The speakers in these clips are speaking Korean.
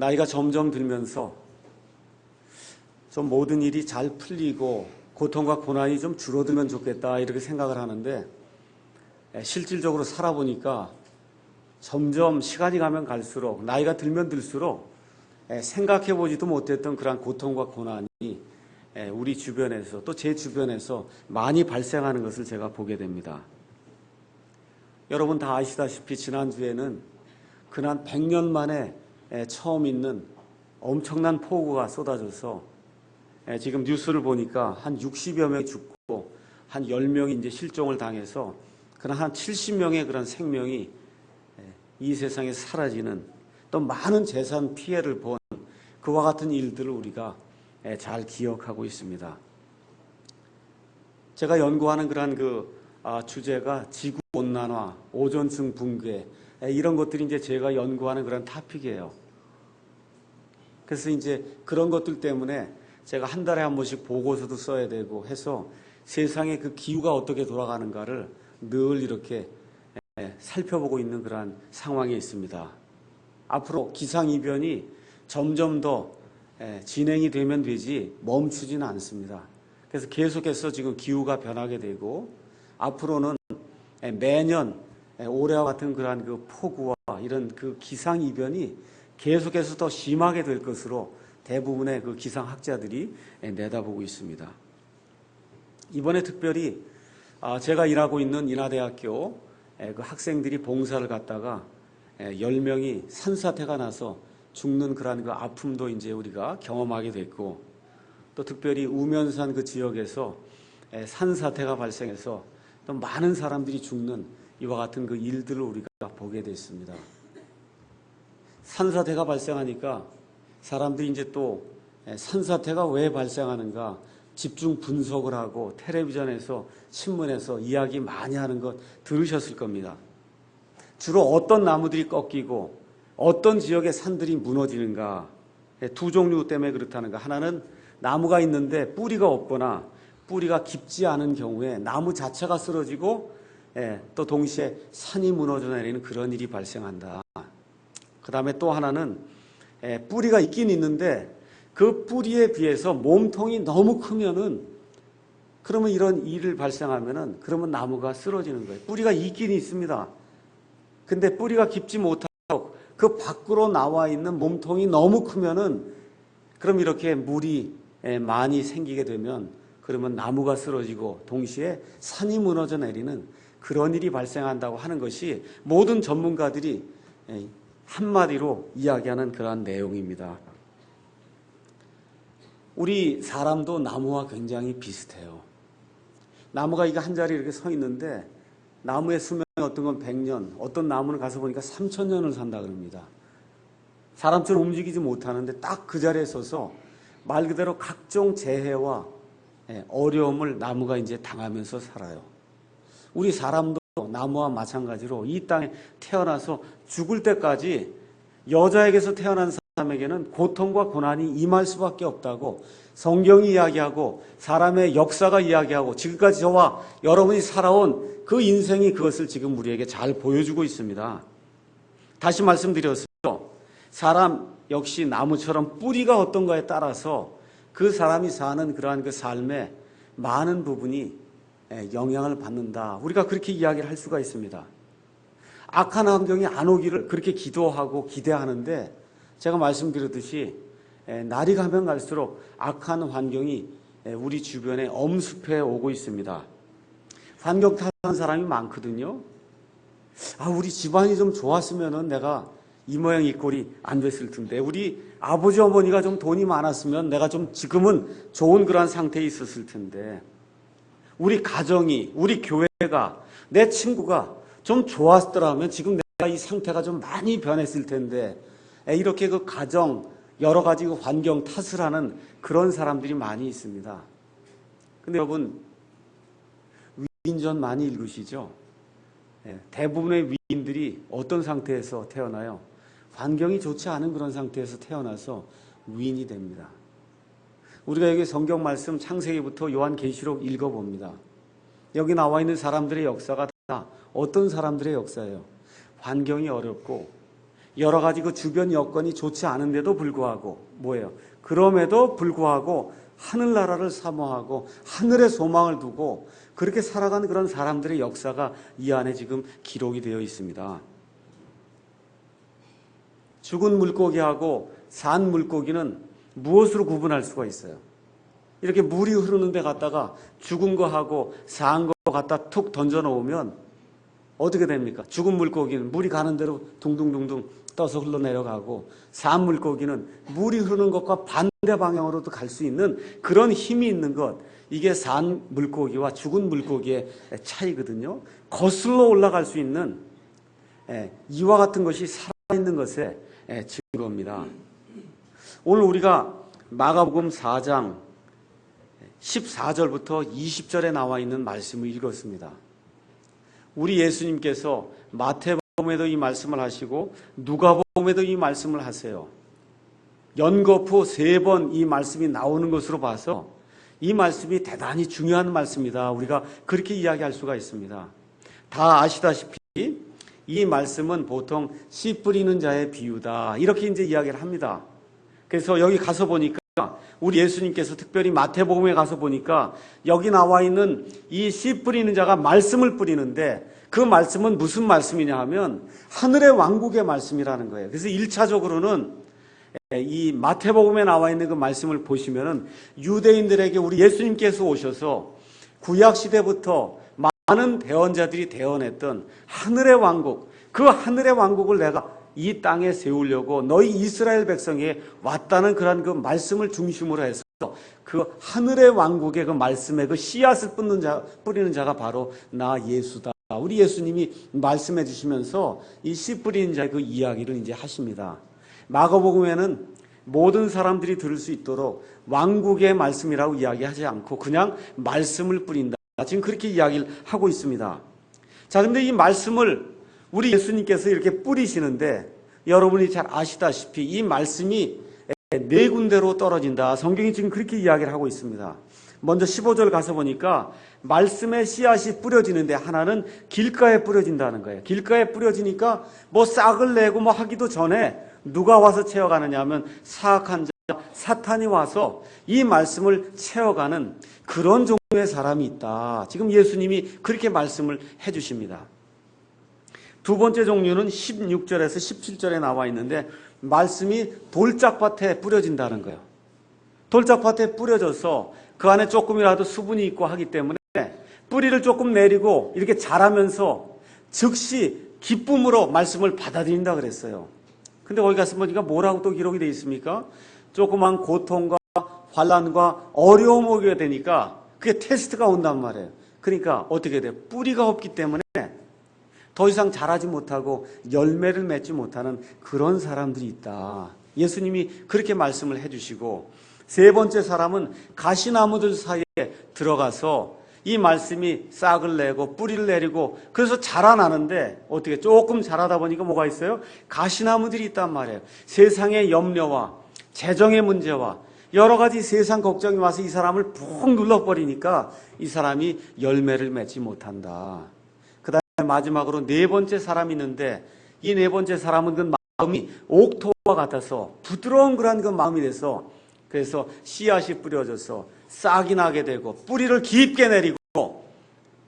나이가 점점 들면서 좀 모든 일이 잘 풀리고 고통과 고난이 좀 줄어들면 좋겠다 이렇게 생각을 하는데 실질적으로 살아보니까 점점 시간이 가면 갈수록 나이가 들면 들수록 생각해보지도 못했던 그런 고통과 고난이 우리 주변에서 또 제 주변에서 많이 발생하는 것을 제가 보게 됩니다. 여러분 다 아시다시피 지난주에는 근한 100년 만에 처음 있는 엄청난 폭우가 쏟아져서 지금 뉴스를 보니까 한 60여 명이 죽고 한 10명이 이제 실종을 당해서 그런 한 70명의 그런 생명이 이 세상에 사라지는 또 많은 재산 피해를 본 그와 같은 일들을 우리가 잘 기억하고 있습니다. 제가 연구하는 그런 주제가 지구온난화, 오존층 붕괴 이런 것들이 이제 제가 연구하는 그런 토픽이에요. 그래서 이제 그런 것들 때문에 제가 한 달에 한 번씩 보고서도 써야 되고 해서 세상의 그 기후가 어떻게 돌아가는가를 늘 이렇게 살펴보고 있는 그러한 상황에 있습니다. 앞으로 기상이변이 점점 더 진행이 되면 되지 멈추지는 않습니다. 그래서 계속해서 지금 기후가 변하게 되고 앞으로는 매년 올해와 같은 그러한 그 폭우와 이런 그 기상이변이 계속해서 더 심하게 될 것으로 대부분의 그 기상학자들이 내다보고 있습니다. 이번에 특별히 제가 일하고 있는 인하대학교 그 학생들이 봉사를 갔다가 10명이 산사태가 나서 죽는 그러한 그 아픔도 이제 우리가 경험하게 됐고 또 특별히 우면산 그 지역에서 산사태가 발생해서 또 많은 사람들이 죽는 이와 같은 그 일들을 우리가 보게 됐습니다. 산사태가 발생하니까 사람들이 이제 또 산사태가 왜 발생하는가 집중 분석을 하고 텔레비전에서 신문에서 이야기 많이 하는 것 들으셨을 겁니다. 주로 어떤 나무들이 꺾이고 어떤 지역의 산들이 무너지는가 두 종류 때문에 그렇다는가. 하나는 나무가 있는데 뿌리가 없거나 뿌리가 깊지 않은 경우에 나무 자체가 쓰러지고 또 동시에 산이 무너져 내리는 그런 일이 발생한다. 그 다음에 또 하나는 뿌리가 있긴 있는데 그 뿌리에 비해서 몸통이 너무 크면은 그러면 이런 일을 발생하면은 그러면 나무가 쓰러지는 거예요. 뿌리가 있긴 있습니다. 근데 뿌리가 깊지 못하고 그 밖으로 나와 있는 몸통이 너무 크면은 그럼 이렇게 물이 많이 생기게 되면 그러면 나무가 쓰러지고 동시에 산이 무너져 내리는 그런 일이 발생한다고 하는 것이 모든 전문가들이 한마디로 이야기하는 그러한 내용입니다. 우리 사람도 나무와 굉장히 비슷해요. 나무가 이게 한 자리에 이렇게 서 있는데 나무의 수명이 어떤 건 100년, 어떤 나무는 가서 보니까 3000년을 산다 그럽니다. 사람처럼 움직이지 못하는데 딱 그 자리에 서서 말 그대로 각종 재해와 어려움을 나무가 이제 당하면서 살아요. 우리 사람도 나무와 마찬가지로 이 땅에 태어나서 죽을 때까지 여자에게서 태어난 사람에게는 고통과 고난이 임할 수밖에 없다고 성경이 이야기하고 사람의 역사가 이야기하고 지금까지 저와 여러분이 살아온 그 인생이 그것을 지금 우리에게 잘 보여주고 있습니다. 다시 말씀드렸어요. 사람 역시 나무처럼 뿌리가 어떤가에 따라서 그 사람이 사는 그러한 그 삶의 많은 부분이 영향을 받는다. 우리가 그렇게 이야기를 할 수가 있습니다. 악한 환경이 안 오기를 그렇게 기도하고 기대하는데 제가 말씀드렸듯이 날이 가면 갈수록 악한 환경이 우리 주변에 엄습해 오고 있습니다. 환경 탓하는 사람이 많거든요. 우리 집안이 좀 좋았으면 내가 이 모양 이 꼴이 안 됐을 텐데 우리 아버지 어머니가 좀 돈이 많았으면 내가 좀 지금은 좋은 그런 상태에 있었을 텐데 우리 가정이 우리 교회가 내 친구가 좀 좋았더라면 지금 내가 이 상태가 좀 많이 변했을 텐데 이렇게 그 가정 여러 가지 그 환경 탓을 하는 그런 사람들이 많이 있습니다. 근데 여러분 위인전 많이 읽으시죠? 대부분의 위인들이 어떤 상태에서 태어나요? 환경이 좋지 않은 그런 상태에서 태어나서 위인이 됩니다. 우리가 여기 성경 말씀 창세기부터 요한계시록 읽어봅니다. 여기 나와 있는 사람들의 역사가 다 어떤 사람들의 역사예요? 환경이 어렵고 여러 가지 그 주변 여건이 좋지 않은데도 불구하고 뭐예요? 그럼에도 불구하고 하늘나라를 사모하고 하늘에 소망을 두고 그렇게 살아가는 그런 사람들의 역사가 이 안에 지금 기록이 되어 있습니다. 죽은 물고기하고 산 물고기는 무엇으로 구분할 수가 있어요? 이렇게 물이 흐르는 데 갔다가 죽은 거하고 산 거 갖다 툭 던져 놓으면 어떻게 됩니까? 죽은 물고기는 물이 가는 대로 둥둥둥둥 떠서 흘러내려가고 산 물고기는 물이 흐르는 것과 반대 방향으로도 갈 수 있는 그런 힘이 있는 것, 이게 산 물고기와 죽은 물고기의 차이거든요. 거슬러 올라갈 수 있는 이와 같은 것이 살아있는 것의 증거입니다. 오늘 우리가 마가복음 4장 14절부터 20절에 나와 있는 말씀을 읽었습니다. 우리 예수님께서 마태복음에도 이 말씀을 하시고 누가복음에도 이 말씀을 하세요. 연거푸 3번 이 말씀이 나오는 것으로 봐서 이 말씀이 대단히 중요한 말씀이다. 우리가 그렇게 이야기할 수가 있습니다. 다 아시다시피 이 말씀은 보통 씨 뿌리는 자의 비유다. 이렇게 이제 이야기를 합니다. 그래서 여기 가서 보니까 우리 예수님께서 특별히 마태복음에 가서 보니까 여기 나와 있는 이 씨 뿌리는 자가 말씀을 뿌리는데 그 말씀은 무슨 말씀이냐 하면 하늘의 왕국의 말씀이라는 거예요. 그래서 1차적으로는 이 마태복음에 나와 있는 그 말씀을 보시면은 유대인들에게 우리 예수님께서 오셔서 구약 시대부터 많은 대언자들이 대언했던 하늘의 왕국, 그 하늘의 왕국을 내가 이 땅에 세우려고 너희 이스라엘 백성에 왔다는 그런 그 말씀을 중심으로 해서 그 하늘의 왕국의 그 말씀에 그 씨앗을 뿌리는 자가 바로 나 예수다. 우리 예수님이 말씀해 주시면서 이 씨 뿌리는 자의 그 이야기를 이제 하십니다. 마가복음에는 모든 사람들이 들을 수 있도록 왕국의 말씀이라고 이야기하지 않고 그냥 말씀을 뿌린다. 지금 그렇게 이야기를 하고 있습니다. 자, 근데 이 말씀을 우리 예수님께서 이렇게 뿌리시는데 여러분이 잘 아시다시피 이 말씀이 4군데로 떨어진다. 성경이 지금 그렇게 이야기를 하고 있습니다. 먼저 15절 가서 보니까 말씀의 씨앗이 뿌려지는데 하나는 길가에 뿌려진다는 거예요. 길가에 뿌려지니까 뭐 싹을 내고 뭐 하기도 전에 누가 와서 채워가느냐 하면 사악한 자 사탄이 와서 이 말씀을 채워가는 그런 종류의 사람이 있다. 지금 예수님이 그렇게 말씀을 해주십니다. 두 번째 종류는 16절에서 17절에 나와 있는데 말씀이 돌짝밭에 뿌려진다는 거예요. 돌짝밭에 뿌려져서 그 안에 조금이라도 수분이 있고 하기 때문에 뿌리를 조금 내리고 이렇게 자라면서 즉시 기쁨으로 말씀을 받아들인다 그랬어요. 근데 거기 가서 보니까 뭐라고 또 기록이 되어 있습니까? 조그만 고통과 환난과 어려움이 오게 되니까 그게 테스트가 온단 말이에요. 그러니까 어떻게 돼요? 뿌리가 없기 때문에 더 이상 자라지 못하고 열매를 맺지 못하는 그런 사람들이 있다. 예수님이 그렇게 말씀을 해주시고 세 번째 사람은 가시나무들 사이에 들어가서 이 말씀이 싹을 내고 뿌리를 내리고 그래서 자라나는데 어떻게 조금 자라다 보니까 뭐가 있어요? 가시나무들이 있단 말이에요. 세상의 염려와 재정의 문제와 여러 가지 세상 걱정이 와서 이 사람을 푹 눌러버리니까 이 사람이 열매를 맺지 못한다. 그 다음에 마지막으로 네 번째 사람이 있는데 이 네 번째 사람은 그 마음이 옥토와 같아서 부드러운 그런 그 마음이 돼서 그래서 씨앗이 뿌려져서 싹이 나게 되고 뿌리를 깊게 내리고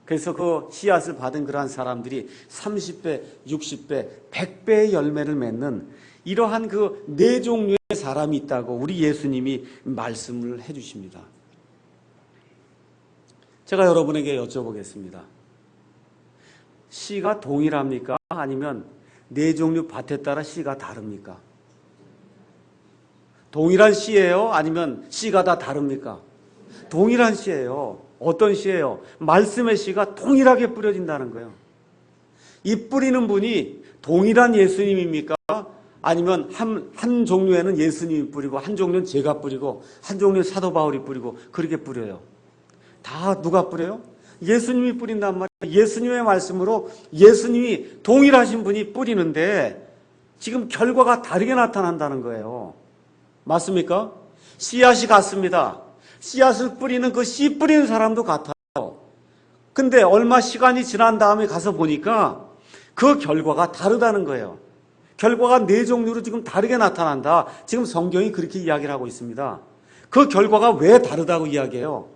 그래서 그 씨앗을 받은 그러한 사람들이 30배, 60배, 100배의 열매를 맺는 이러한 그 네 종류의 사람이 있다고 우리 예수님이 말씀을 해주십니다. 제가 여러분에게 여쭤보겠습니다. 씨가 동일합니까? 아니면 네 종류 밭에 따라 씨가 다릅니까? 동일한 씨예요? 아니면 씨가 다 다릅니까? 동일한 씨예요. 어떤 씨예요? 말씀의 씨가 동일하게 뿌려진다는 거예요. 이 뿌리는 분이 동일한 예수님입니까? 아니면 한 종류에는 예수님이 뿌리고 한 종류는 제가 뿌리고 한 종류는 사도 바울이 뿌리고 그렇게 뿌려요. 다 누가 뿌려요? 예수님이 뿌린단 말이에요. 예수님의 말씀으로 예수님이 동일하신 분이 뿌리는데 지금 결과가 다르게 나타난다는 거예요. 맞습니까? 씨앗이 같습니다. 씨앗을 뿌리는 그 씨 뿌리는 사람도 같아요. 근데 얼마 시간이 지난 다음에 가서 보니까 그 결과가 다르다는 거예요. 결과가 네 종류로 지금 다르게 나타난다. 지금 성경이 그렇게 이야기를 하고 있습니다. 그 결과가 왜 다르다고 이야기해요?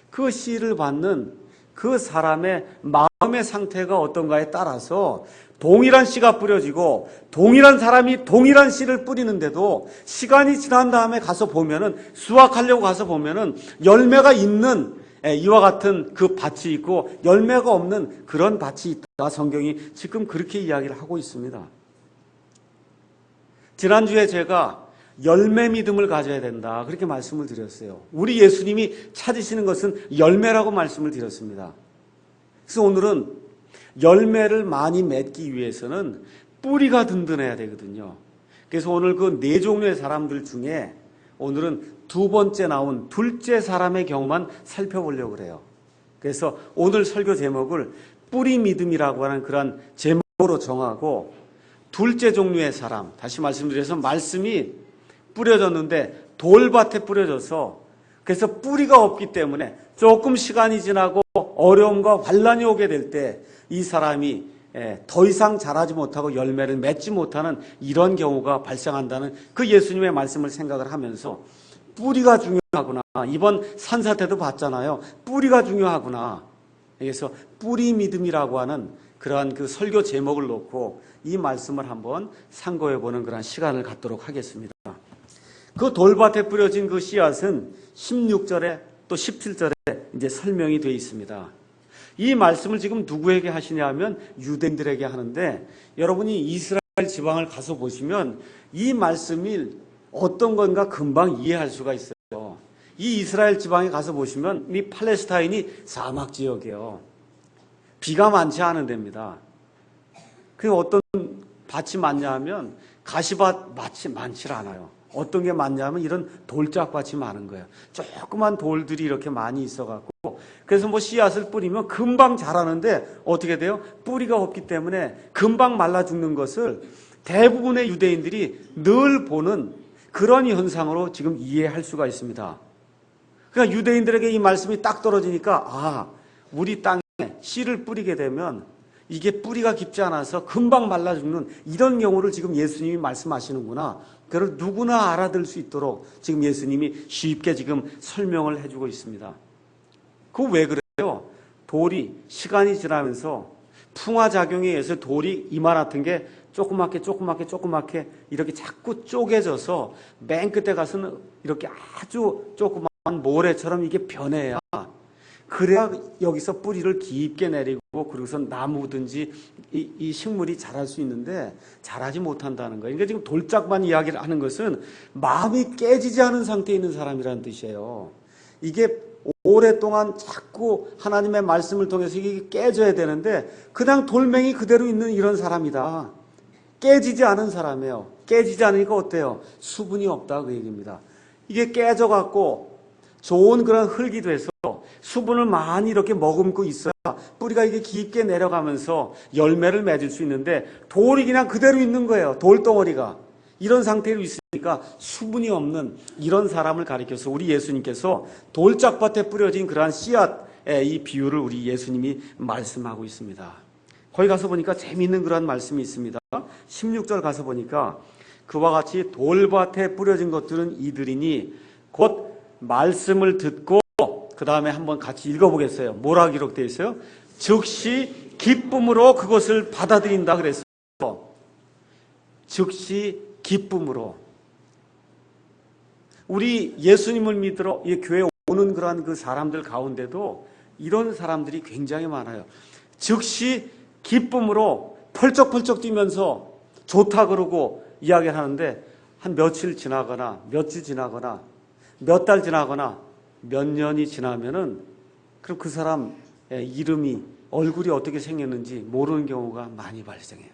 그 씨를 받는 그 사람의 마음의 상태가 어떤가에 따라서 동일한 씨가 뿌려지고 동일한 사람이 동일한 씨를 뿌리는데도 시간이 지난 다음에 가서 보면은 수확하려고 가서 보면은 열매가 있는 이와 같은 그 밭이 있고 열매가 없는 그런 밭이 있다. 성경이 지금 그렇게 이야기를 하고 있습니다. 지난주에 제가 열매 믿음을 가져야 된다. 그렇게 말씀을 드렸어요. 우리 예수님이 찾으시는 것은 열매라고 말씀을 드렸습니다. 그래서 오늘은 열매를 많이 맺기 위해서는 뿌리가 든든해야 되거든요. 그래서 오늘 그 네 종류의 사람들 중에 오늘은 두 번째 나온 둘째 사람의 경우만 살펴보려고 그래요. 그래서 오늘 설교 제목을 뿌리 믿음이라고 하는 그런 제목으로 정하고 둘째 종류의 사람, 다시 말씀드려서 말씀이 뿌려졌는데 돌밭에 뿌려져서 그래서 뿌리가 없기 때문에 조금 시간이 지나고 어려움과 환란이 오게 될 때 이 사람이 더 이상 자라지 못하고 열매를 맺지 못하는 이런 경우가 발생한다는 그 예수님의 말씀을 생각을 하면서 뿌리가 중요하구나. 이번 산사 때도 봤잖아요. 뿌리가 중요하구나. 그래서 뿌리 믿음이라고 하는 그러한 그 설교 제목을 놓고 이 말씀을 한번 상고해 보는 그런 시간을 갖도록 하겠습니다. 그 돌밭에 뿌려진 그 씨앗은 16절에 또 17절에 이제 설명이 되어 있습니다. 이 말씀을 지금 누구에게 하시냐 하면 유대인들에게 하는데 여러분이 이스라엘 지방을 가서 보시면 이 말씀이 어떤 건가 금방 이해할 수가 있어요. 이 이스라엘 지방에 가서 보시면 이 팔레스타인이 사막 지역이에요. 비가 많지 않은 데입니다. 그 어떤 밭이 많냐 하면 가시밭 밭이 많지 않아요. 어떤 게 많냐면 이런 돌짝밭이 많은 거예요. 조그만 돌들이 이렇게 많이 있어갖고 그래서 뭐 씨앗을 뿌리면 금방 자라는데 어떻게 돼요? 뿌리가 없기 때문에 금방 말라 죽는 것을 대부분의 유대인들이 늘 보는 그런 현상으로 지금 이해할 수가 있습니다. 그러니까 유대인들에게 이 말씀이 딱 떨어지니까 우리 땅에 씨를 뿌리게 되면 이게 뿌리가 깊지 않아서 금방 말라 죽는 이런 경우를 지금 예수님이 말씀하시는구나. 그걸 누구나 알아들 수 있도록 지금 예수님이 쉽게 지금 설명을 해주고 있습니다. 그거 왜 그래요? 돌이 시간이 지나면서 풍화작용에 의해서 돌이 이만한 게 조그맣게 이렇게 자꾸 쪼개져서 맨 끝에 가서는 이렇게 아주 조그만 모래처럼 이게 변해야 그래야 여기서 뿌리를 깊게 내리고 그리고서 나무든지 이 식물이 자랄 수 있는데 자라지 못한다는 거예요. 그러니까 지금 돌짝만 이야기를 하는 것은 마음이 깨지지 않은 상태에 있는 사람이라는 뜻이에요. 이게 오랫동안 자꾸 하나님의 말씀을 통해서 이게 깨져야 되는데 그냥 돌멩이 그대로 있는 이런 사람이다. 깨지지 않은 사람이에요. 깨지지 않으니까 어때요? 수분이 없다 그 얘기입니다. 이게 깨져갖고 좋은 그런 흙이 돼서 수분을 많이 이렇게 머금고 있어야 뿌리가 이게 깊게 내려가면서 열매를 맺을 수 있는데 돌이 그냥 그대로 있는 거예요. 돌덩어리가. 이런 상태로 있으니까 수분이 없는 이런 사람을 가리켜서 우리 예수님께서 돌짝밭에 뿌려진 그러한 씨앗의 이 비유를 우리 예수님이 말씀하고 있습니다. 거기 가서 보니까 재미있는 그런 말씀이 있습니다. 16절 가서 보니까 그와 같이 돌밭에 뿌려진 것들은 이들이니 곧 말씀을 듣고 그 다음에 한번 같이 읽어보겠어요. 뭐라 기록되어 있어요? 즉시 기쁨으로 그것을 받아들인다 그랬어요. 즉시 기쁨으로. 우리 예수님을 믿으러 이 교회에 오는 그러한 그 사람들 가운데도 이런 사람들이 굉장히 많아요. 즉시 기쁨으로 펄쩍펄쩍 뛰면서 좋다 그러고 이야기를 하는데 한 며칠 지나거나 몇 주 지나거나 몇 달 지나거나 몇 년이 지나면은 그럼 그 사람 이름이 얼굴이 어떻게 생겼는지 모르는 경우가 많이 발생해요.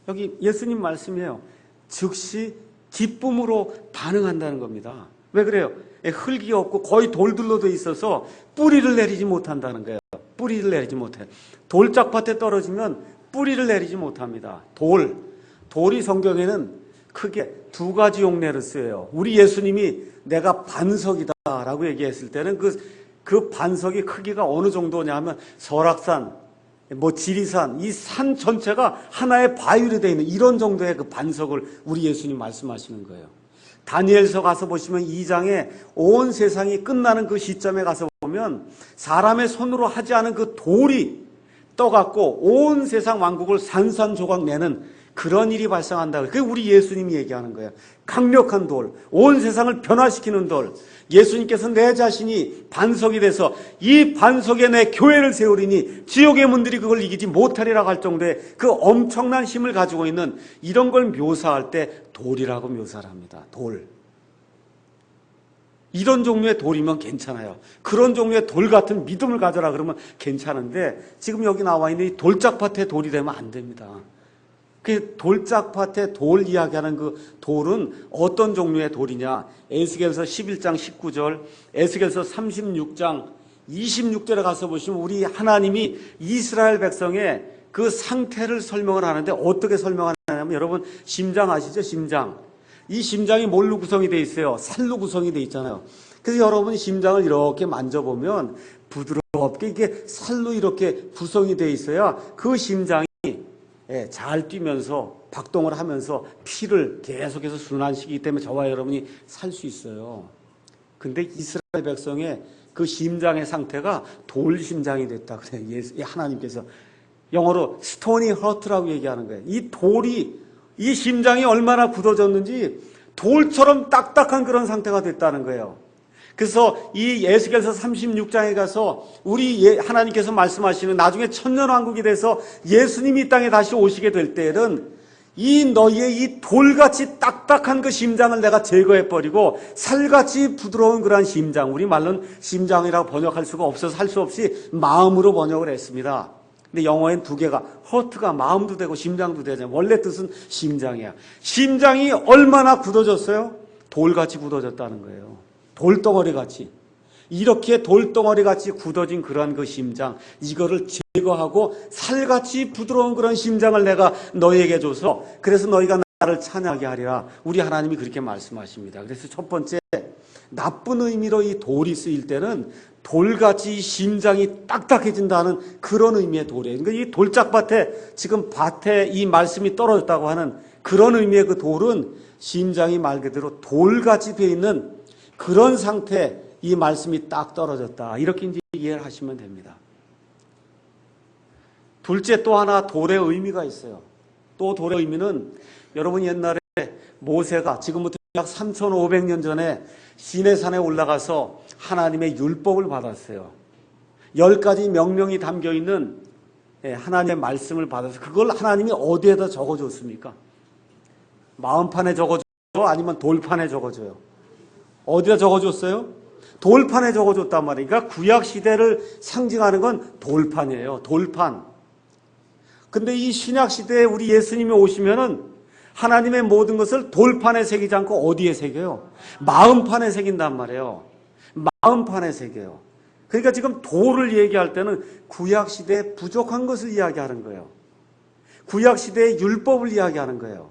여기 예수님 말씀이에요. 즉시 기쁨으로 반응한다는 겁니다. 왜 그래요? 흙이 없고 거의 돌들로 돼 있어서 뿌리를 내리지 못한다는 거예요. 뿌리를 내리지 못해요. 돌짝밭에 떨어지면 뿌리를 내리지 못합니다. 돌이 성경에는 크게 두 가지 용례를 쓰여요. 우리 예수님이 내가 반석이다라고 얘기했을 때는 그 반석이 크기가 어느 정도냐 하면 설악산 지리산, 이 산 전체가 하나의 바위로 되어 있는 이런 정도의 그 반석을 우리 예수님 말씀하시는 거예요. 다니엘서 가서 보시면 2장에 온 세상이 끝나는 그 시점에 가서 보면 사람의 손으로 하지 않은 그 돌이 떠갖고 온 세상 왕국을 산산조각 내는 그런 일이 발생한다. 그게 우리 예수님이 얘기하는 거예요. 강력한 돌, 온 세상을 변화시키는 돌. 예수님께서 내 자신이 반석이 돼서 이 반석에 내 교회를 세우리니 지옥의 문들이 그걸 이기지 못하리라고 할 정도의 그 엄청난 힘을 가지고 있는 이런 걸 묘사할 때 돌이라고 묘사를 합니다. 돌. 이런 종류의 돌이면 괜찮아요. 그런 종류의 돌 같은 믿음을 가져라 그러면 괜찮은데 지금 여기 나와 있는 이 돌짝밭의 돌이 되면 안 됩니다. 그 돌짝밭의 돌 이야기하는 그 돌은 어떤 종류의 돌이냐? 에스겔서 11장 19절, 에스겔서 36장 26절에 가서 보시면 우리 하나님이 이스라엘 백성의 그 상태를 설명을 하는데 어떻게 설명하냐면 여러분 심장 아시죠? 심장. 이 심장이 뭘로 구성이 되어 있어요? 살로 구성이 되어 있잖아요. 그래서 여러분 심장을 이렇게 만져보면 부드럽게 이게 살로 이렇게 구성이 되어 있어야 그 심장이 잘 뛰면서 박동을 하면서 피를 계속해서 순환시키기 때문에 저와 여러분이 살 수 있어요. 근데 이스라엘 백성의 그 심장의 상태가 돌 심장이 됐다 그래요. 하나님께서 영어로 스토니 허트라고 얘기하는 거예요. 이 돌이 이 심장이 얼마나 굳어졌는지 돌처럼 딱딱한 그런 상태가 됐다는 거예요. 그래서 이 에스겔서 36장에 가서 우리 하나님께서 말씀하시는 나중에 천년왕국이 돼서 예수님이 이 땅에 다시 오시게 될 때는 이 너희의 이 돌같이 딱딱한 그 심장을 내가 제거해버리고 살같이 부드러운 그러한 심장, 우리 말로는 심장이라고 번역할 수가 없어서 할 수 없이 마음으로 번역을 했습니다. 근데 영어엔 두 개가 허트가 마음도 되고 심장도 되잖아요. 원래 뜻은 심장이야. 심장이 얼마나 굳어졌어요? 돌같이 굳어졌다는 거예요. 돌덩어리같이. 이렇게 돌덩어리같이 굳어진 그러한 그 심장, 이거를 제거하고 살같이 부드러운 그런 심장을 내가 너희에게 줘서 그래서 너희가 나를 찬양하게 하리라. 우리 하나님이 그렇게 말씀하십니다. 그래서 첫 번째, 나쁜 의미로 이 돌이 쓰일 때는 돌같이 심장이 딱딱해진다는 그런 의미의 돌이에요. 그러니까 이 돌짝밭에 지금 밭에 이 말씀이 떨어졌다고 하는 그런 의미의 그 돌은 심장이 말 그대로 돌같이 되어 있는 그런 상태, 이 말씀이 딱 떨어졌다. 이렇게 이제 이해를 하시면 됩니다. 둘째 또 하나 돌의 의미가 있어요. 또 돌의 의미는 여러분 옛날에 모세가 지금부터 약 3,500년 전에 시내산에 올라가서 하나님의 율법을 받았어요. 10가지 명령이 담겨있는 하나님의 말씀을 받아서 그걸 하나님이 어디에다 적어줬습니까? 마음판에 적어줘요? 아니면 돌판에 적어줘요? 어디다 적어줬어요? 돌판에 적어줬단 말이에요. 그러니까 구약시대를 상징하는 건 돌판이에요. 돌판. 근데 이 신약시대에 우리 예수님이 오시면은 하나님의 모든 것을 돌판에 새기지 않고 어디에 새겨요? 마음판에 새긴단 말이에요. 마음판에 새겨요. 그러니까 지금 돌을 얘기할 때는 구약시대에 부족한 것을 이야기하는 거예요. 구약시대의 율법을 이야기하는 거예요.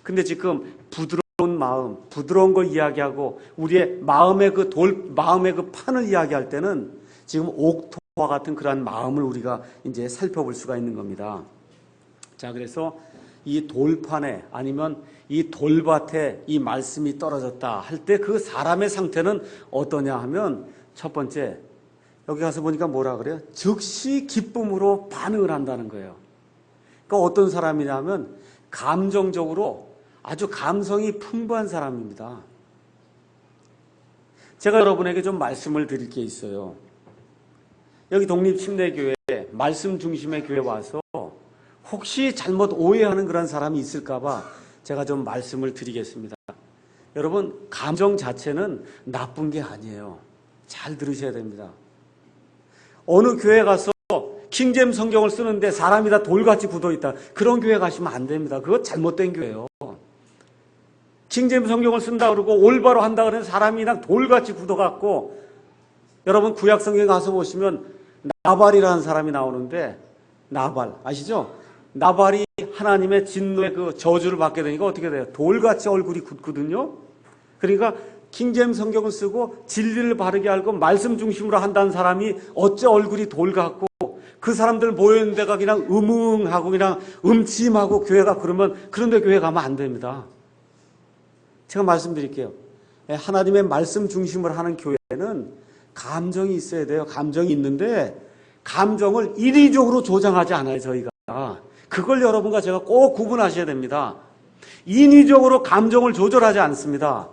근데 지금 부드러운 마음, 부드러운 걸 이야기하고 우리의 마음의 그 마음의 그 판을 이야기할 때는 지금 옥토와 같은 그러한 마음을 우리가 이제 살펴볼 수가 있는 겁니다. 자, 그래서 이 돌판에 아니면 이 돌밭에 이 말씀이 떨어졌다 할 때 그 사람의 상태는 어떠냐 하면 첫 번째, 여기 가서 보니까 뭐라 그래요? 즉시 기쁨으로 반응을 한다는 거예요. 그러니까 어떤 사람이냐면 감정적으로 아주 감성이 풍부한 사람입니다. 제가 여러분에게 좀 말씀을 드릴 게 있어요. 여기 독립침례교회 말씀 중심의 교회 와서 혹시 잘못 오해하는 그런 사람이 있을까봐 제가 좀 말씀을 드리겠습니다. 여러분, 감정 자체는 나쁜 게 아니에요. 잘 들으셔야 됩니다. 어느 교회 가서 킹제임스 성경을 쓰는데 사람이 다 돌같이 굳어있다. 그런 교회 가시면 안 됩니다. 그거 잘못된 교회예요. 킹제임스 성경을 쓴다 그러고 올바로 한다 그러는 사람이 그냥 돌같이 굳어갖고, 여러분 구약 성경 가서 보시면 나발이라는 사람이 나오는데, 나발 아시죠? 나발이 하나님의 진노의 그 저주를 받게 되니까 어떻게 돼요? 돌같이 얼굴이 굳거든요. 그러니까 킹제임스 성경을 쓰고 진리를 바르게 알고 말씀 중심으로 한다는 사람이 어째 얼굴이 돌 같고 그 사람들 모여있는 데가 그냥 음흥하고 그냥 음침하고 교회가 그러면 그런데 교회 가면 안 됩니다. 제가 말씀드릴게요. 하나님의 말씀 중심을 하는 교회는 감정이 있어야 돼요. 감정이 있는데 감정을 인위적으로 조장하지 않아요, 저희가. 그걸 여러분과 제가 꼭 구분하셔야 됩니다. 인위적으로 감정을 조절하지 않습니다.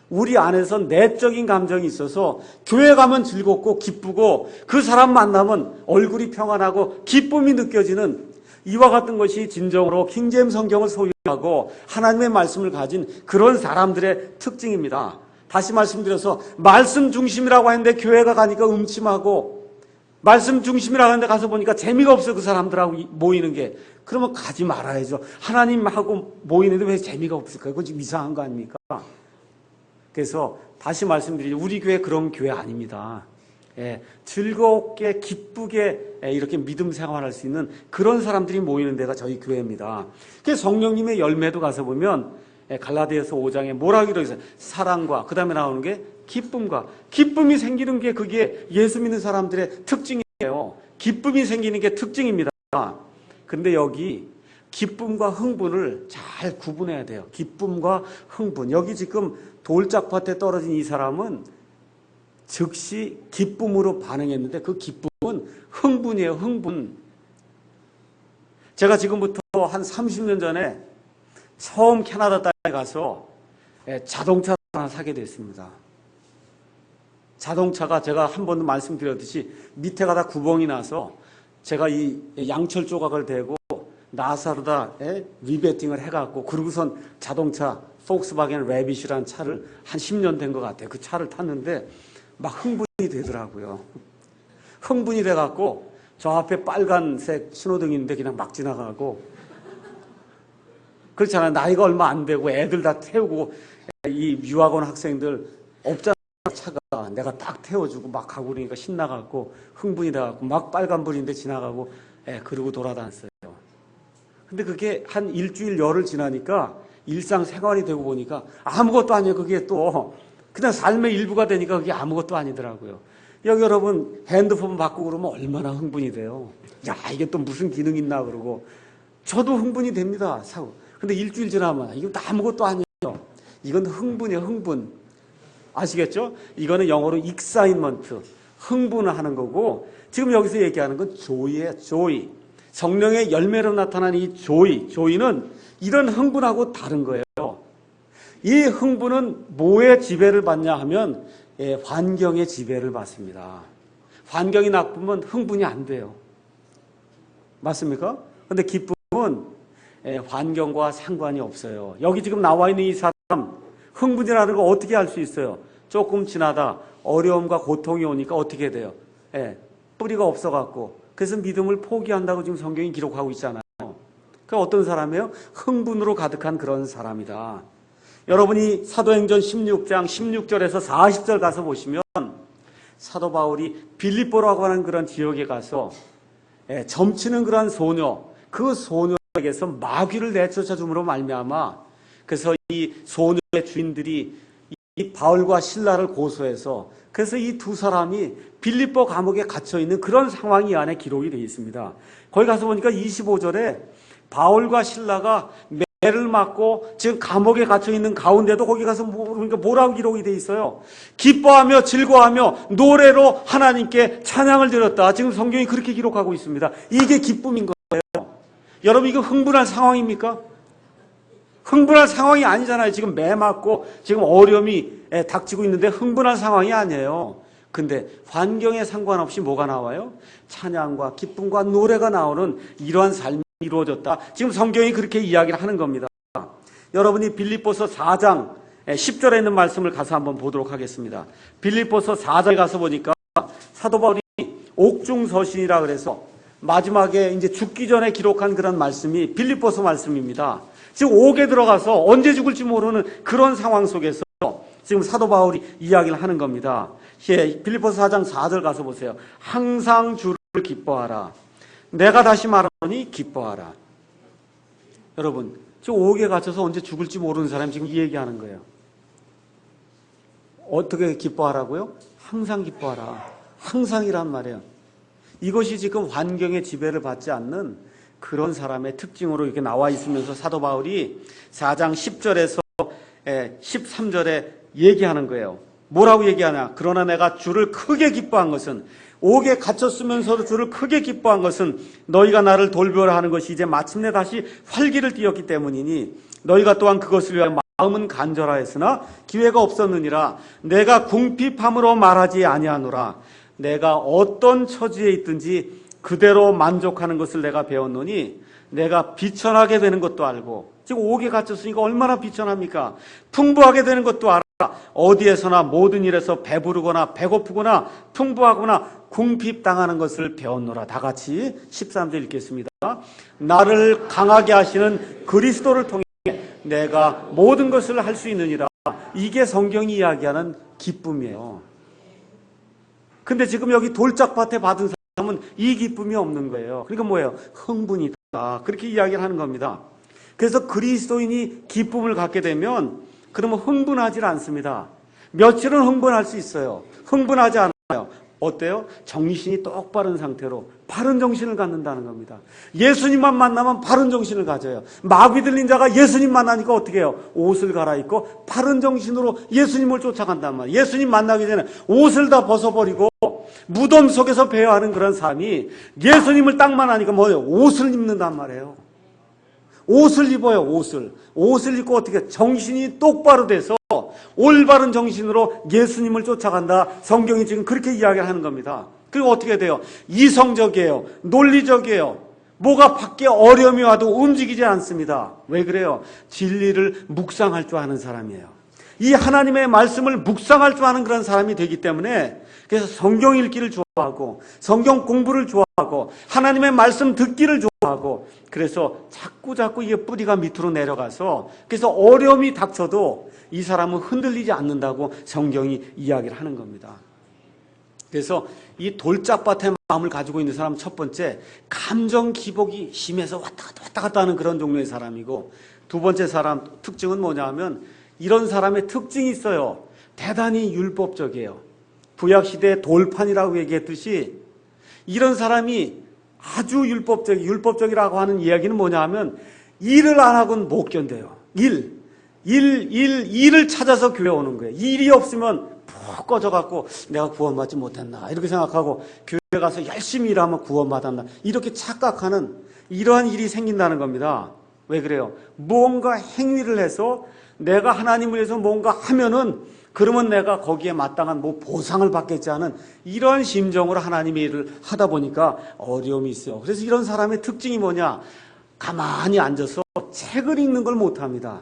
우리 안에서 내적인 감정이 있어서 교회 가면 즐겁고 기쁘고 그 사람 만나면 얼굴이 평안하고 기쁨이 느껴지는 이와 같은 것이 진정으로 킹제임스 성경을 소유하고 하나님의 말씀을 가진 그런 사람들의 특징입니다. 다시 말씀드려서 말씀 중심이라고 했는데 교회가 가니까 음침하고 말씀 중심이라고 하는데 가서 보니까 재미가 없어 그 사람들하고 모이는 게. 그러면 가지 말아야죠. 하나님하고 모이는데 왜 재미가 없을까요? 그건 지금 이상한 거 아닙니까? 그래서 다시 말씀드리죠. 우리 교회 그런 교회 아닙니다. 즐겁게 기쁘게 이렇게 믿음 생활할 수 있는 그런 사람들이 모이는 데가 저희 교회입니다. 그래서 성령님의 열매도 가서 보면 갈라디아서 5장에 뭐라고 기록해 있어요? 사랑과 그 다음에 나오는 게 기쁨과 기쁨이 생기는 게 그게 예수 믿는 사람들의 특징이에요. 기쁨이 생기는 게 특징입니다. 근데 여기 기쁨과 흥분을 잘 구분해야 돼요. 기쁨과 흥분. 여기 지금 돌짝밭에 떨어진 이 사람은 즉시 기쁨으로 반응했는데 그 기쁨은 흥분이에요. 흥분. 제가 지금부터 한 30년 전에 처음 캐나다 땅에 가서 자동차를 하나 사게 됐습니다. 자동차가 제가 한 번도 말씀드렸듯이 밑에가 다 구멍이 나서 제가 이 양철 조각을 대고 나사로다 리베팅을 해갖고 그러고선 자동차 폭스바겐 레빗이라는 차를 한 10년 된 것 같아요. 그 차를 탔는데 막 흥분이 되더라고요. 흥분이 돼갖고 저 앞에 빨간색 신호등인데 그냥 막 지나가고 그렇잖아요. 나이가 얼마 안 되고 애들 다 태우고 이 유학원 학생들 없잖아 차가 내가 딱 태워주고 막 가고 그러니까 신나갖고 흥분이 돼갖고 막 빨간불인데 지나가고 그러고 돌아다녔어요. 근데 그게 한 일주일 열흘 지나니까 일상생활이 되고 보니까 아무것도 아니에요. 그게 또 그냥 삶의 일부가 되니까 그게 아무것도 아니더라고요. 여기 여러분 핸드폰 바꾸고 그러면 얼마나 흥분이 돼요. 야 이게 또 무슨 기능 있나 그러고 저도 흥분이 됩니다. 사고. 근데 일주일 지나면 이거 아무것도 아니에요. 이건 흥분이에요. 흥분. 아시겠죠? 이거는 영어로 익사이먼트. 흥분을 하는 거고 지금 여기서 얘기하는 건 조이예요. 조이. 성령의 열매로 나타난 이 조이. 조이는 이런 흥분하고 다른 거예요. 이 흥분은 뭐의 지배를 받냐 하면 환경의 지배를 받습니다. 환경이 나쁘면 흥분이 안 돼요. 맞습니까? 그런데 기쁨은 환경과 상관이 없어요. 여기 지금 나와 있는 이 사람 흥분이라는 거 어떻게 알 수 있어요? 조금 지나다 어려움과 고통이 오니까 어떻게 돼요? 뿌리가 없어갖고 그래서 믿음을 포기한다고 지금 성경이 기록하고 있잖아요. 그러니까 어떤 사람이에요? 흥분으로 가득한 그런 사람이다. 여러분이 사도행전 16장 16절에서 40절 가서 보시면 사도 바울이 빌립보라고 하는 그런 지역에 가서 점치는 그런 소녀, 그 소녀에게서 마귀를 내쫓아 줌으로 말미암아 그래서 이 소녀의 주인들이 이 바울과 실라를 고소해서 그래서 이 두 사람이 빌립보 감옥에 갇혀 있는 그런 상황이 안에 기록이 되어 있습니다. 거기 가서 보니까 25절에 바울과 실라가 매를 맞고 지금 감옥에 갇혀 있는 가운데도 거기 가서 그러니까 뭐라고 기록이 되어 있어요? 기뻐하며 즐거워하며 노래로 하나님께 찬양을 드렸다. 지금 성경이 그렇게 기록하고 있습니다. 이게 기쁨인 거예요. 여러분 이거 흥분할 상황입니까? 흥분할 상황이 아니잖아요. 지금 매 맞고 지금 어려움이 닥치고 있는데 흥분할 상황이 아니에요. 근데 환경에 상관없이 뭐가 나와요? 찬양과 기쁨과 노래가 나오는 이러한 삶이 이루어졌다. 지금 성경이 그렇게 이야기를 하는 겁니다. 여러분이 빌립보서 4장 10절에 있는 말씀을 가서 한번 보도록 하겠습니다. 빌립보서 4장에 가서 보니까 사도 바울이 옥중서신이라 그래서 마지막에 이제 죽기 전에 기록한 그런 말씀이 빌립보서 말씀입니다. 지금 옥에 들어가서 언제 죽을지 모르는 그런 상황 속에서 지금 사도 바울이 이야기를 하는 겁니다. 빌립보서 4장 4절 가서 보세요. 항상 주를 기뻐하라. 내가 다시 말하노니 기뻐하라. 여러분, 지금 옥에 갇혀서 언제 죽을지 모르는 사람이 지금 이 얘기하는 거예요. 어떻게 기뻐하라고요? 항상 기뻐하라. 항상이란 말이에요. 이것이 지금 환경의 지배를 받지 않는 그런 사람의 특징으로 이렇게 나와 있으면서 사도 바울이 4장 10절에서 13절에 얘기하는 거예요. 뭐라고 얘기하냐? 그러나 내가 주를 크게 기뻐한 것은, 옥에 갇혔으면서도 주를 크게 기뻐한 것은 너희가 나를 돌보려 하는 것이 이제 마침내 다시 활기를 띠었기 때문이니 너희가 또한 그것을 위하여 마음은 간절하였으나 기회가 없었느니라. 내가 궁핍함으로 말하지 아니하노라. 내가 어떤 처지에 있든지 그대로 만족하는 것을 내가 배웠노니 내가 비천하게 되는 것도 알고, 지금 옥에 갇혔으니까 얼마나 비천합니까? 풍부하게 되는 것도 알아. 어디에서나 모든 일에서 배부르거나 배고프거나 풍부하거나 궁핍당하는 것을 배웠노라. 다 같이 13절 읽겠습니다. 나를 강하게 하시는 그리스도를 통해 내가 모든 것을 할 수 있느니라. 이게 성경이 이야기하는 기쁨이에요. 근데 지금 여기 돌짝밭에 받은 사람은 이 기쁨이 없는 거예요. 그러니까 뭐예요? 흥분이다. 그렇게 이야기를 하는 겁니다. 그래서 그리스도인이 기쁨을 갖게 되면 그러면 흥분하지 않습니다. 며칠은 흥분할 수 있어요. 흥분하지 않아요. 어때요? 정신이 똑바른 상태로 바른 정신을 갖는다는 겁니다. 예수님만 만나면 바른 정신을 가져요. 마귀 들린 자가 예수님 만나니까 어떻게 해요? 옷을 갈아입고 바른 정신으로 예수님을 쫓아간단 말이에요. 예수님 만나기 전에 옷을 다 벗어버리고 무덤 속에서 배회하는 그런 사람이 예수님을 딱 만나니까 뭐예요? 옷을 입는단 말이에요. 옷을 입어요. 옷을 입고 어떻게 정신이 똑바로 돼서 올바른 정신으로 예수님을 쫓아간다. 성경이 지금 그렇게 이야기를 하는 겁니다. 그리고 어떻게 돼요? 이성적이에요. 논리적이에요. 뭐가 밖에 어려움이 와도 움직이지 않습니다. 왜 그래요? 진리를 묵상할 줄 아는 사람이에요. 이 하나님의 말씀을 묵상할 줄 아는 그런 사람이 되기 때문에, 그래서 성경 읽기를 좋아하고 성경 공부를 좋아하고 하나님의 말씀 듣기를 좋아하고, 그래서 자꾸 이게 뿌리가 밑으로 내려가서, 그래서 어려움이 닥쳐도 이 사람은 흔들리지 않는다고 성경이 이야기를 하는 겁니다. 그래서 이 돌짝밭의 마음을 가지고 있는 사람은 첫 번째, 감정 기복이 심해서 왔다 갔다 하는 그런 종류의 사람이고, 두 번째 사람 특징은 뭐냐 하면, 이런 사람의 특징이 있어요. 대단히 율법적이에요. 구약시대의 돌판이라고 얘기했듯이 이런 사람이 아주 율법적이라고 하는 이야기는 뭐냐 하면, 일을 안 하고는 못 견뎌요. 일을 찾아서 교회 오는 거예요. 일이 없으면 푹 꺼져갖고 내가 구원받지 못했나 이렇게 생각하고, 교회 가서 열심히 일하면 구원받았나 이렇게 착각하는 이러한 일이 생긴다는 겁니다. 왜 그래요? 무언가 행위를 해서 내가 하나님을 위해서 뭔가 하면은 그러면 내가 거기에 마땅한 뭐 보상을 받겠지 하는 이런 심정으로 하나님의 일을 하다 보니까 어려움이 있어요. 그래서 이런 사람의 특징이 뭐냐? 가만히 앉아서 책을 읽는 걸 못합니다.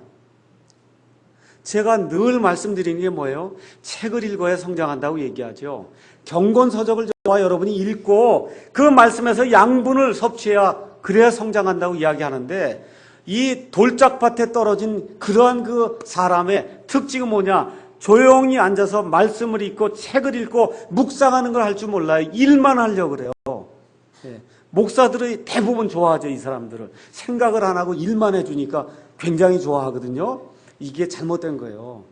제가 늘 말씀드리는 게 뭐예요? 책을 읽어야 성장한다고 얘기하죠. 경건서적을 저와 여러분이 읽고 그 말씀에서 양분을 섭취해야, 그래야 성장한다고 이야기하는데, 이 돌짝밭에 떨어진 그러한 그 사람의 특징은 뭐냐? 조용히 앉아서 말씀을 읽고 책을 읽고 묵상하는 걸 할 줄 몰라요. 일만 하려고 그래요. 목사들이 대부분 좋아하죠. 이 사람들을 생각을 안 하고 일만 해주니까 굉장히 좋아하거든요. 이게 잘못된 거예요.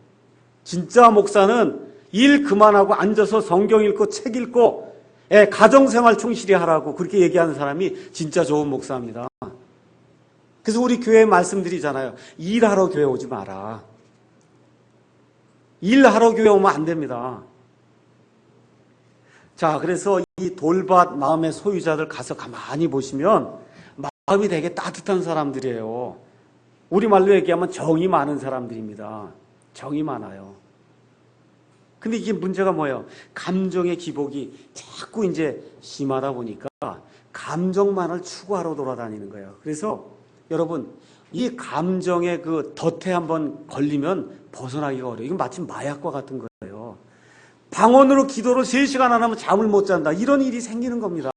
진짜 목사는 일 그만하고 앉아서 성경 읽고 책 읽고 가정생활 충실히 하라고 그렇게 얘기하는 사람이 진짜 좋은 목사입니다. 그래서 우리 교회에 말씀드리잖아요. 일하러 교회 오지 마라. 일하러 교회 오면 안 됩니다. 자, 그래서 이 돌밭 마음의 소유자들 가서 가만히 보시면 마음이 되게 따뜻한 사람들이에요. 우리말로 얘기하면 정이 많은 사람들입니다. 정이 많아요. 근데 이게 문제가 뭐예요? 감정의 기복이 자꾸 이제 심하다 보니까 감정만을 추구하러 돌아다니는 거예요. 그래서 여러분, 이 감정의 그 덫에 한번 걸리면 벗어나기가 어려워요. 이건 마치 마약과 같은 거예요. 방언으로 기도를 3시간 안 하면 잠을 못 잔다. 이런 일이 생기는 겁니다.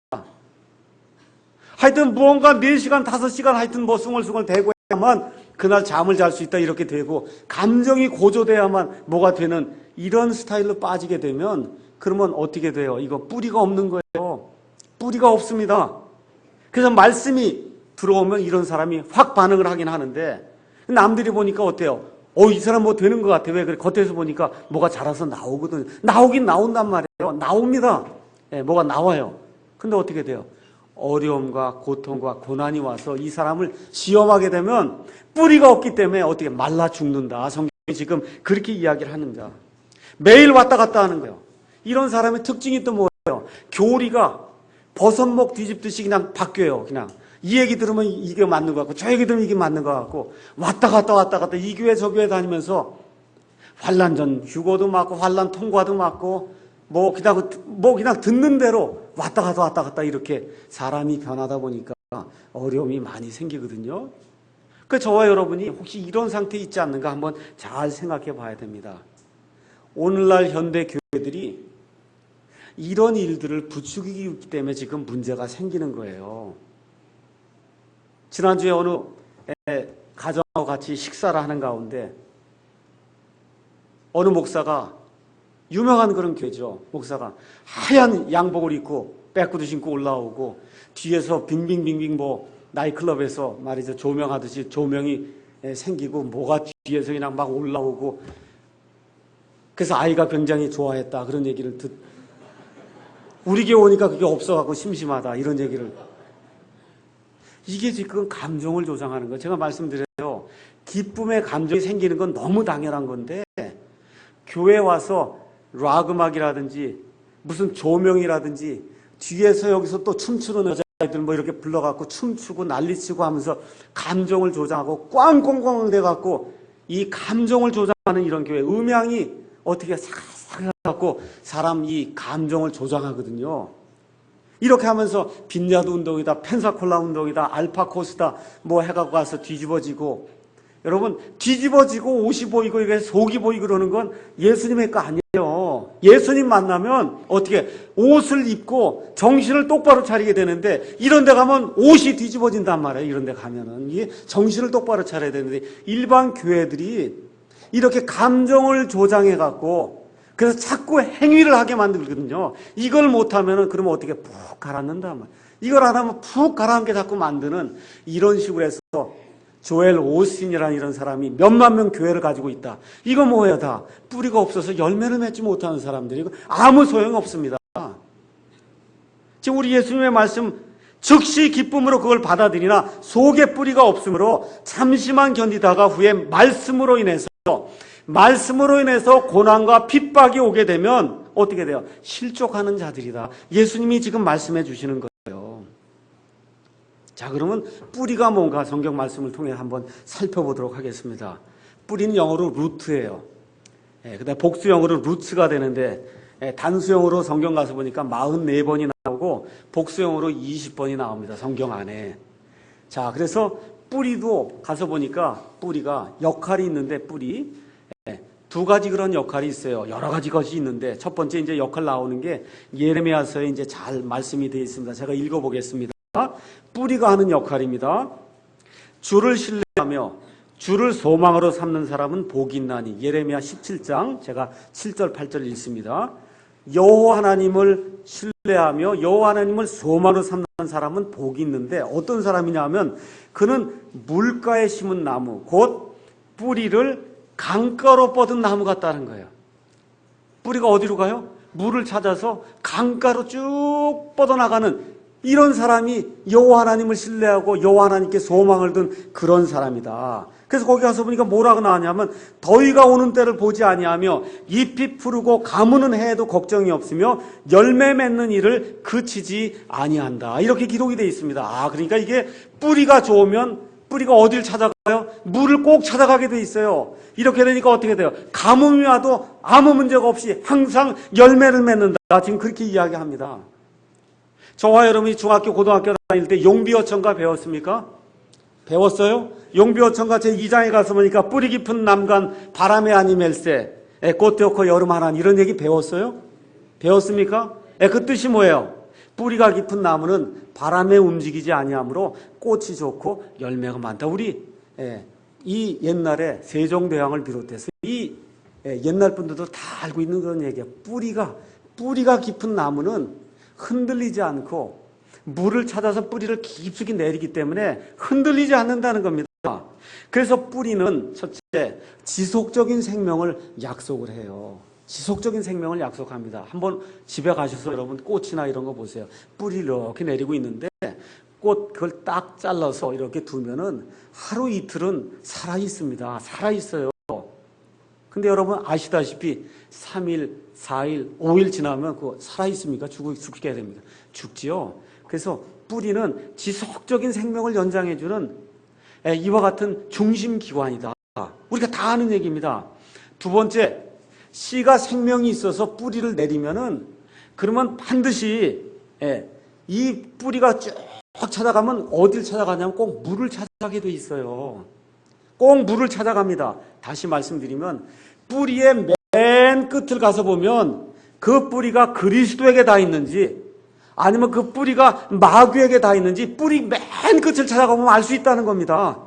하여튼 무언가 4시간, 5시간 하여튼 뭐 숭얼숭얼 대고 해야만 그날 잠을 잘 수 있다 이렇게 되고, 감정이 고조돼야만 뭐가 되는 이런 스타일로 빠지게 되면, 그러면 어떻게 돼요? 이거 뿌리가 없는 거예요. 뿌리가 없습니다. 그래서 말씀이 들어오면 이런 사람이 확 반응을 하긴 하는데, 남들이 보니까 어때요? 이 사람 뭐 되는 것 같아. 왜 그래? 겉에서 보니까 뭐가 자라서 나오거든요. 나오긴 나온단 말이에요. 나옵니다. 뭐가 나와요. 근데 어떻게 돼요? 어려움과 고통과 고난이 와서 이 사람을 시험하게 되면 뿌리가 없기 때문에 어떻게 말라 죽는다. 성경이 지금 그렇게 이야기를 합니다. 매일 왔다 갔다 하는 거예요. 이런 사람의 특징이 또 뭐예요? 교리가 버섯목 뒤집듯이 그냥 바뀌어요. 그냥 이 얘기 들으면 이게 맞는 것 같고 저 얘기 들으면 이게 맞는 것 같고 왔다 갔다 이 교회 저 교회 다니면서 환난 전 휴고도 맞고 환난 통과도 맞고 뭐 그냥 듣는 대로 왔다 갔다 이렇게 사람이 변하다 보니까 어려움이 많이 생기거든요. 그 저와 여러분이 혹시 이런 상태에 있지 않는가 한번 잘 생각해 봐야 됩니다. 오늘날 현대 교회들이 이런 일들을 부추기기 때문에 지금 문제가 생기는 거예요. 지난주에 어느 가정하고 같이 식사를 하는 가운데 어느 목사가 유명한 그런 교회죠. 목사가 하얀 양복을 입고 백구두 신고 올라오고 뒤에서 빙빙빙빙 뭐 나이클럽에서 말이죠. 조명하듯이 조명이 생기고 뭐가 뒤에서 그냥 막 올라오고 그래서 아이가 굉장히 좋아했다. 그런 얘기를 우리 교회 오니까 그게 없어갖고 심심하다. 이런 얘기를. 이게 지금 감정을 조장하는 거예요. 제가 말씀드려요. 기쁨의 감정이 생기는 건 너무 당연한 건데 교회 와서 락 음악이라든지 무슨 조명이라든지 뒤에서 여기서 또 춤추는 여자애들 뭐 이렇게 불러갖고 춤추고 난리치고 하면서 감정을 조장하고 꽝꽝꽝 돼갖고 이 감정을 조장하는 이런 교회 음향이 어떻게 싹싹 해갖고 사람 이 감정을 조장하거든요. 이렇게 하면서 빈야드 운동이다, 펜사콜라 운동이다, 알파코스다 뭐 해갖고 가서 뒤집어지고 여러분 뒤집어지고 옷이 보이고 이게 속이 보이고 그러는 건 예수님의 거 아니에요. 예수님 만나면 어떻게 옷을 입고 정신을 똑바로 차리게 되는데 이런 데 가면 옷이 뒤집어진단 말이에요. 이런 데 가면은 이게 정신을 똑바로 차려야 되는데 일반 교회들이 이렇게 감정을 조장해 갖고 그래서 자꾸 행위를 하게 만들거든요. 이걸 못하면은 그러면 어떻게 푹 가라앉는단 말이에요. 이걸 안 하면 푹 가라앉게 자꾸 만드는 이런 식으로 해서 조엘 오스틴이라는 이런 사람이 몇만 명 교회를 가지고 있다. 이거 뭐예요? 다 뿌리가 없어서 열매를 맺지 못하는 사람들이고 아무 소용 없습니다. 지금 우리 예수님의 말씀 즉시 기쁨으로 그걸 받아들이나 속에 뿌리가 없으므로 잠시만 견디다가 후에 말씀으로 인해서 고난과 핍박이 오게 되면 어떻게 돼요? 실족하는 자들이다. 예수님이 지금 말씀해 주시는 거예요. 자, 그러면 뿌리가 뭔가 성경 말씀을 통해 한번 살펴보도록 하겠습니다. 뿌리는 영어로 루트예요. 그다음 복수형으로 루츠가 되는데 단수형으로 성경 가서 보니까 44번이 나오고 복수형으로 20번이 나옵니다. 성경 안에. 자, 그래서 뿌리도 가서 보니까 뿌리가 역할이 있는데 뿌리 두 가지 그런 역할이 있어요. 여러 가지 것이 있는데 첫 번째 이제 역할 나오는 게 예레미야서에 이제 잘 말씀이 되어 있습니다. 제가 읽어보겠습니다. 뿌리가 하는 역할입니다. 주를 신뢰하며 주를 소망으로 삼는 사람은 복이 있나니. 예레미야 17장 제가 7절 8절 읽습니다. 여호와 하나님을 신뢰하며 여호와 하나님을 소망으로 삼는 사람은 복이 있는데 어떤 사람이냐 하면 그는 물가에 심은 나무 곧 뿌리를 강가로 뻗은 나무 같다는 거예요. 뿌리가 어디로 가요? 물을 찾아서 강가로 쭉 뻗어나가는 이런 사람이 여호와 하나님을 신뢰하고 여호와 하나님께 소망을 둔 그런 사람이다. 그래서 거기 가서 보니까 뭐라고 나왔냐면 더위가 오는 때를 보지 아니하며 잎이 푸르고 가무는 해에도 걱정이 없으며 열매 맺는 일을 그치지 아니한다. 이렇게 기록이 되어 있습니다. 그러니까 이게 뿌리가 좋으면 뿌리가 어딜 찾아가요? 물을 꼭 찾아가게 돼 있어요. 이렇게 되니까 어떻게 돼요? 가뭄이 와도 아무 문제가 없이 항상 열매를 맺는다. 지금 그렇게 이야기합니다. 저와 여러분이 중학교, 고등학교 다닐 때 용비어천가 배웠습니까? 배웠어요? 용비어천가 제2장에 가서 보니까 뿌리 깊은 남간 바람에 아니멜세 꽃되었고 여름 하나 이런 얘기 배웠어요? 배웠습니까? 그 뜻이 뭐예요? 뿌리가 깊은 나무는 바람에 움직이지 아니하므로 꽃이 좋고 열매가 많다. 우리 이 옛날에 세종대왕을 비롯해서 이 옛날 분들도 다 알고 있는 그런 얘기예요. 뿌리가 깊은 나무는 흔들리지 않고 물을 찾아서 뿌리를 깊숙이 내리기 때문에 흔들리지 않는다는 겁니다. 그래서 뿌리는 첫째 지속적인 생명을 약속을 해요. 지속적인 생명을 약속합니다. 한번 집에 가셔서 여러분 꽃이나 이런 거 보세요. 뿌리 이렇게 내리고 있는데 꽃 그걸 딱 잘라서 이렇게 두면은 하루 이틀은 살아 있습니다. 살아 있어요. 근데 여러분 아시다시피 3일, 4일, 5일 지나면 그거 살아 있습니까? 죽게 됩니다. 죽지요. 그래서 뿌리는 지속적인 생명을 연장해주는 이와 같은 중심기관이다. 우리가 다 아는 얘기입니다. 두 번째, 씨가 생명이 있어서 뿌리를 내리면은 그러면 반드시 이 뿌리가 쭉 찾아가면 어딜 찾아가냐면 꼭 물을 찾아가게 돼 있어요. 꼭 물을 찾아갑니다. 다시 말씀드리면 뿌리의 맨 끝을 가서 보면 그 뿌리가 그리스도에게 다 있는지 아니면 그 뿌리가 마귀에게 다 있는지 뿌리 맨 끝을 찾아가보면 알 수 있다는 겁니다.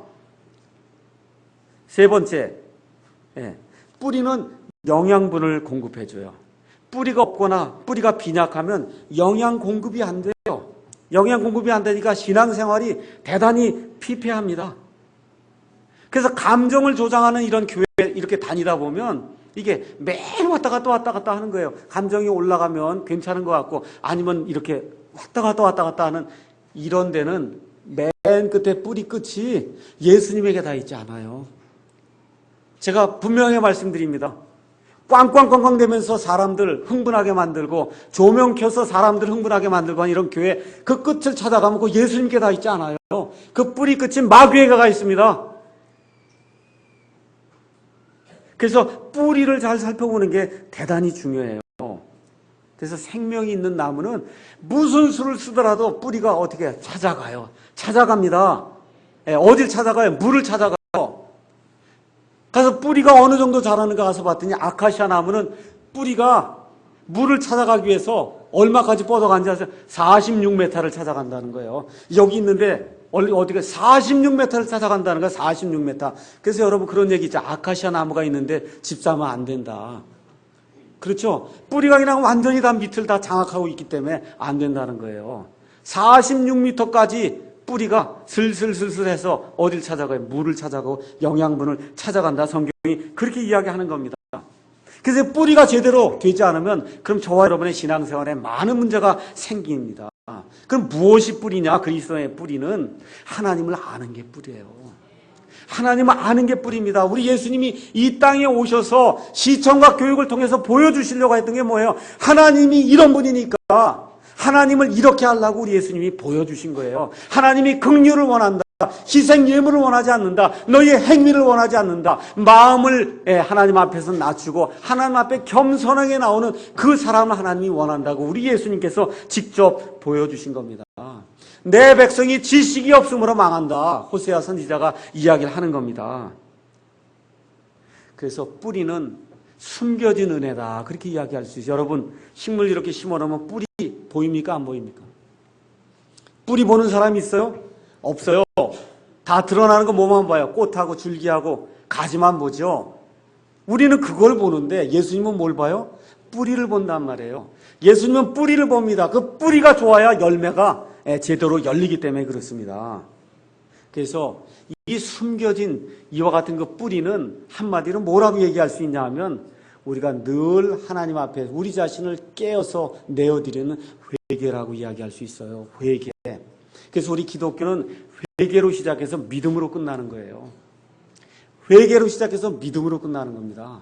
세 번째, 뿌리는 영양분을 공급해줘요. 뿌리가 없거나 뿌리가 빈약하면 영양 공급이 안 돼요. 영양 공급이 안 되니까 신앙생활이 대단히 피폐합니다. 그래서 감정을 조장하는 이런 교회 이렇게 다니다 보면 이게 매일 왔다 갔다 하는 거예요. 감정이 올라가면 괜찮은 것 같고 아니면 이렇게 왔다 갔다 하는 이런 데는 맨 끝에 뿌리 끝이 예수님에게 다 있지 않아요. 제가 분명히 말씀드립니다. 꽝꽝꽝꽝 되면서 사람들 흥분하게 만들고 조명 켜서 사람들 흥분하게 만들고 하는 이런 교회 그 끝을 찾아가면 그 예수님께 다 있지 않아요. 그 뿌리 끝이 마귀에게 가 있습니다. 그래서 뿌리를 잘 살펴보는 게 대단히 중요해요. 그래서 생명이 있는 나무는 무슨 수를 쓰더라도 뿌리가 어떻게 찾아가요. 찾아갑니다. 어딜 찾아가요? 물을 찾아가요. 가서 뿌리가 어느 정도 자라는가 가서 봤더니 아카시아 나무는 뿌리가 물을 찾아가기 위해서 얼마까지 뻗어간지 아세요? 46m를 찾아간다는 거예요. 여기 있는데 어디가 46m를 찾아간다는 거야. 46m. 그래서 여러분 그런 얘기 있죠. 아카시아 나무가 있는데 집 사면 안 된다. 그렇죠? 뿌리가 그냥 완전히 다 밑을 다 장악하고 있기 때문에 안 된다는 거예요. 46m까지 뿌리가 슬슬슬슬 해서 어딜 찾아가요? 물을 찾아가고 영양분을 찾아간다. 성경이 그렇게 이야기하는 겁니다. 그래서 뿌리가 제대로 되지 않으면 그럼 저와 여러분의 신앙생활에 많은 문제가 생깁니다. 그럼 무엇이 뿌리냐? 그리스도의 뿌리는 하나님을 아는 게 뿌리예요. 하나님을 아는 게 뿌리입니다. 우리 예수님이 이 땅에 오셔서 시청과 교육을 통해서 보여주시려고 했던 게 뭐예요? 하나님이 이런 분이니까 하나님을 이렇게 하려고 우리 예수님이 보여주신 거예요. 하나님이 긍휼을 원한다. 희생 예물을 원하지 않는다. 너희의 행위를 원하지 않는다. 마음을 하나님 앞에서 낮추고 하나님 앞에 겸손하게 나오는 그 사람을 하나님이 원한다고 우리 예수님께서 직접 보여주신 겁니다. 내 백성이 지식이 없으므로 망한다. 호세아 선지자가 이야기를 하는 겁니다. 그래서 뿌리는 숨겨진 은혜다. 그렇게 이야기할 수 있어요. 여러분 식물 이렇게 심어놓으면 뿌리 보입니까? 안 보입니까? 뿌리 보는 사람이 있어요? 없어요. 다 드러나는 거 뭐만 봐요? 꽃하고 줄기하고 가지만 보죠. 우리는 그걸 보는데 예수님은 뭘 봐요? 뿌리를 본단 말이에요. 예수님은 뿌리를 봅니다. 그 뿌리가 좋아야 열매가 제대로 열리기 때문에 그렇습니다. 그래서 이 숨겨진 이와 같은 그 뿌리는 한마디로 뭐라고 얘기할 수 있냐 하면 우리가 늘 하나님 앞에 우리 자신을 깨어서 내어드리는 회개라고 이야기할 수 있어요. 회개. 그래서 우리 기독교는 회개로 시작해서 믿음으로 끝나는 거예요. 회개로 시작해서 믿음으로 끝나는 겁니다.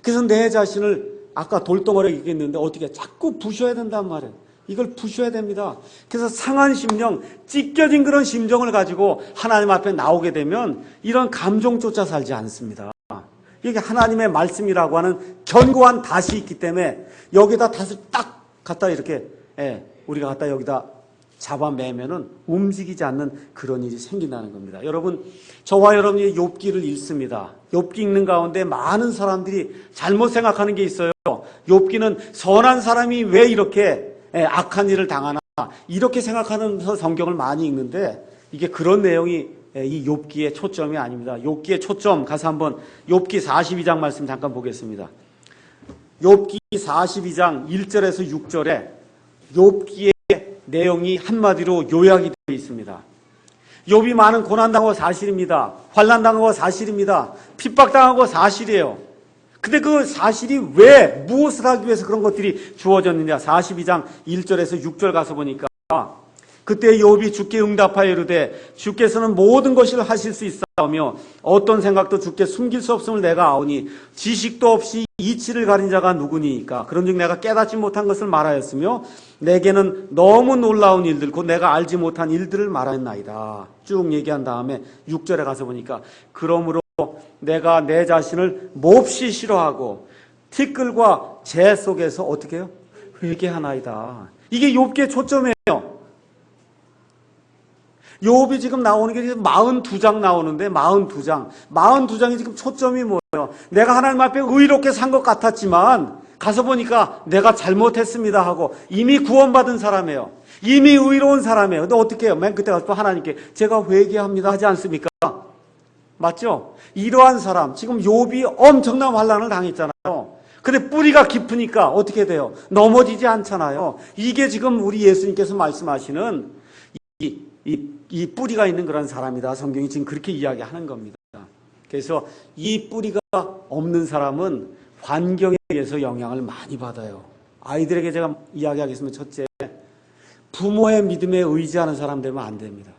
그래서 내 자신을 아까 돌덩어리 얘기했는데 어떻게 자꾸 부셔야 된단 말이에요. 이걸 부셔야 됩니다. 그래서 상한 심령, 찢겨진 그런 심정을 가지고 하나님 앞에 나오게 되면 이런 감정조차 살지 않습니다. 이게 하나님의 말씀이라고 하는 견고한 닷이 있기 때문에 여기다 닷을 딱 갖다 이렇게 우리가 갖다 여기다 잡아매면은 움직이지 않는 그런 일이 생긴다는 겁니다. 여러분, 저와 여러분이 욥기를 읽습니다. 욥기 읽는 가운데 많은 사람들이 잘못 생각하는 게 있어요. 욥기는 선한 사람이 왜 이렇게 악한 일을 당하나 이렇게 생각하면서 성경을 많이 읽는데 이게 그런 내용이 이 욥기의 초점이 아닙니다. 욥기의 초점 가서 한번 욥기 42장 말씀 잠깐 보겠습니다. 욥기 42장 1절에서 6절에 욥기의 내용이 한마디로 요약이 되어 있습니다. 욥이 많은 고난당하고 사실입니다. 환난당하고 사실입니다. 핍박당하고 사실이에요. 근데 그 사실이 왜 무엇을 하기 위해서 그런 것들이 주어졌느냐. 42장 1절에서 6절 가서 보니까 그때 욥이 주께 응답하여 이르되 주께서는 모든 것을 하실 수 있사오며 어떤 생각도 주께 숨길 수 없음을 내가 아오니 지식도 없이 이치를 가린 자가 누구니이까. 그런즉 내가 깨닫지 못한 것을 말하였으며 내게는 너무 놀라운 일들 곧 내가 알지 못한 일들을 말하였나이다. 쭉 얘기한 다음에 6절에 가서 보니까 그러므로 내가 내 자신을 몹시 싫어하고 티끌과 재 속에서 어떻게 해요? 회개하나이다. 이게 욥기의 초점이에요. 욥이 지금 나오는 게 42장 나오는데 42장이 지금 초점이 뭐예요? 내가 하나님 앞에 의롭게 산 것 같았지만 가서 보니까 내가 잘못했습니다 하고 이미 구원받은 사람이에요. 이미 의로운 사람이에요. 근데 어떻게 해요? 맨 그때 가서 또 하나님께 제가 회개합니다 하지 않습니까? 맞죠? 이러한 사람, 지금 욥이 엄청난 환난을 당했잖아요. 근데 뿌리가 깊으니까 어떻게 돼요? 넘어지지 않잖아요. 이게 지금 우리 예수님께서 말씀하시는 이 뿌리가 있는 그런 사람이다. 성경이 지금 그렇게 이야기하는 겁니다. 그래서 이 뿌리가 없는 사람은 환경에 의해서 영향을 많이 받아요. 아이들에게 제가 이야기하겠습니다. 첫째, 부모의 믿음에 의지하는 사람 되면 안 됩니다.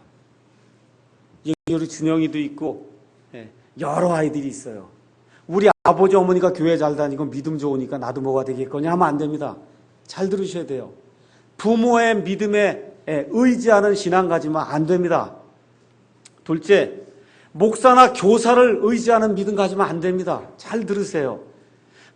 우리 준영이도 있고 여러 아이들이 있어요. 우리 아버지 어머니가 교회 잘 다니고 믿음 좋으니까 나도 뭐가 되겠거냐 하면 안 됩니다. 잘 들으셔야 돼요. 부모의 믿음에 의지하는 신앙 가지면 안 됩니다. 둘째, 목사나 교사를 의지하는 믿음 가지면 안 됩니다. 잘 들으세요.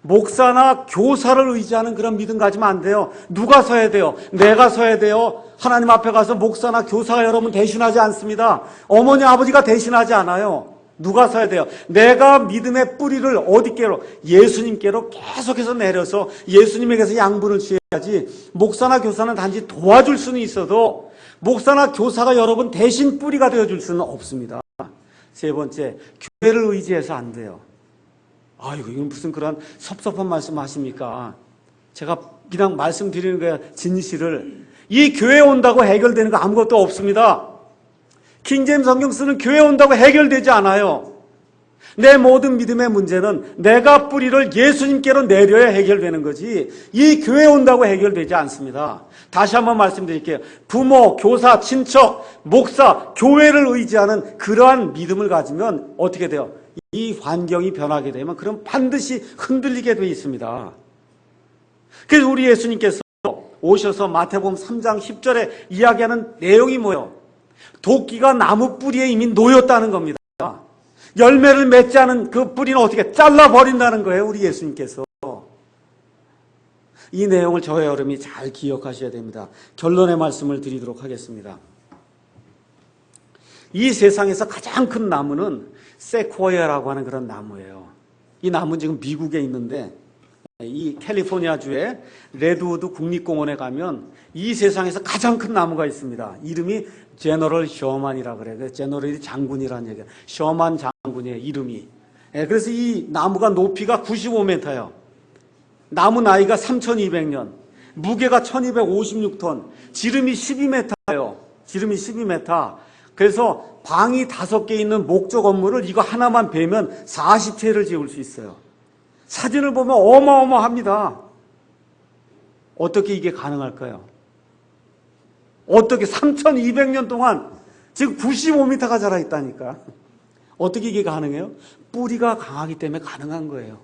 목사나 교사를 의지하는 그런 믿음 가지면 안 돼요. 누가 서야 돼요? 내가 서야 돼요. 하나님 앞에 가서 목사나 교사가 여러분 대신하지 않습니다. 어머니 아버지가 대신하지 않아요. 누가 서야 돼요? 내가 믿음의 뿌리를 어디께로? 예수님께로 계속해서 내려서 예수님에게서 양분을 취해야지. 목사나 교사는 단지 도와줄 수는 있어도 목사나 교사가 여러분 대신 뿌리가 되어줄 수는 없습니다. 세 번째, 교회를 의지해서 안 돼요. 아이고, 이건 무슨 그런 섭섭한 말씀 하십니까? 제가 그냥 말씀드리는 거야, 진실을. 이 교회 온다고 해결되는 거 아무것도 없습니다. 킹제임스 성경 쓰는 교회 온다고 해결되지 않아요. 내 모든 믿음의 문제는 내가 뿌리를 예수님께로 내려야 해결되는 거지 이 교회 온다고 해결되지 않습니다. 다시 한번 말씀드릴게요. 부모, 교사, 친척, 목사, 교회를 의지하는 그러한 믿음을 가지면 어떻게 돼요? 이 환경이 변하게 되면 그럼 반드시 흔들리게 되어 있습니다. 그래서 우리 예수님께서 오셔서 마태복음 3장 10절에 이야기하는 내용이 뭐예요? 도끼가 나무 뿌리에 이미 놓였다는 겁니다. 열매를 맺지 않은 그 뿌리는 어떻게 잘라버린다는 거예요, 우리 예수님께서. 이 내용을 저와 여러분이 잘 기억하셔야 됩니다. 결론의 말씀을 드리도록 하겠습니다. 이 세상에서 가장 큰 나무는 세코야라고 하는 그런 나무예요. 이 나무는 지금 미국에 있는데 이 캘리포니아주의 레드우드 국립공원에 가면 이 세상에서 가장 큰 나무가 있습니다. 이름이 제너럴 셔만이라고 그래요. 제너럴이 장군이라는 얘기예요. 셔만 장군의 이름이. 그래서 이 나무가 높이가 95m예요. 나무 나이가 3200년, 무게가 1256톤, 지름이 12m예요. 지름이 12m. 그래서 방이 5개 있는 목조 건물을 이거 하나만 베면 40채를 지을 수 있어요. 사진을 보면 어마어마합니다. 어떻게 이게 가능할까요? 어떻게 3200년 동안 지금 95m가 자라있다니까. 어떻게 이게 가능해요? 뿌리가 강하기 때문에 가능한 거예요.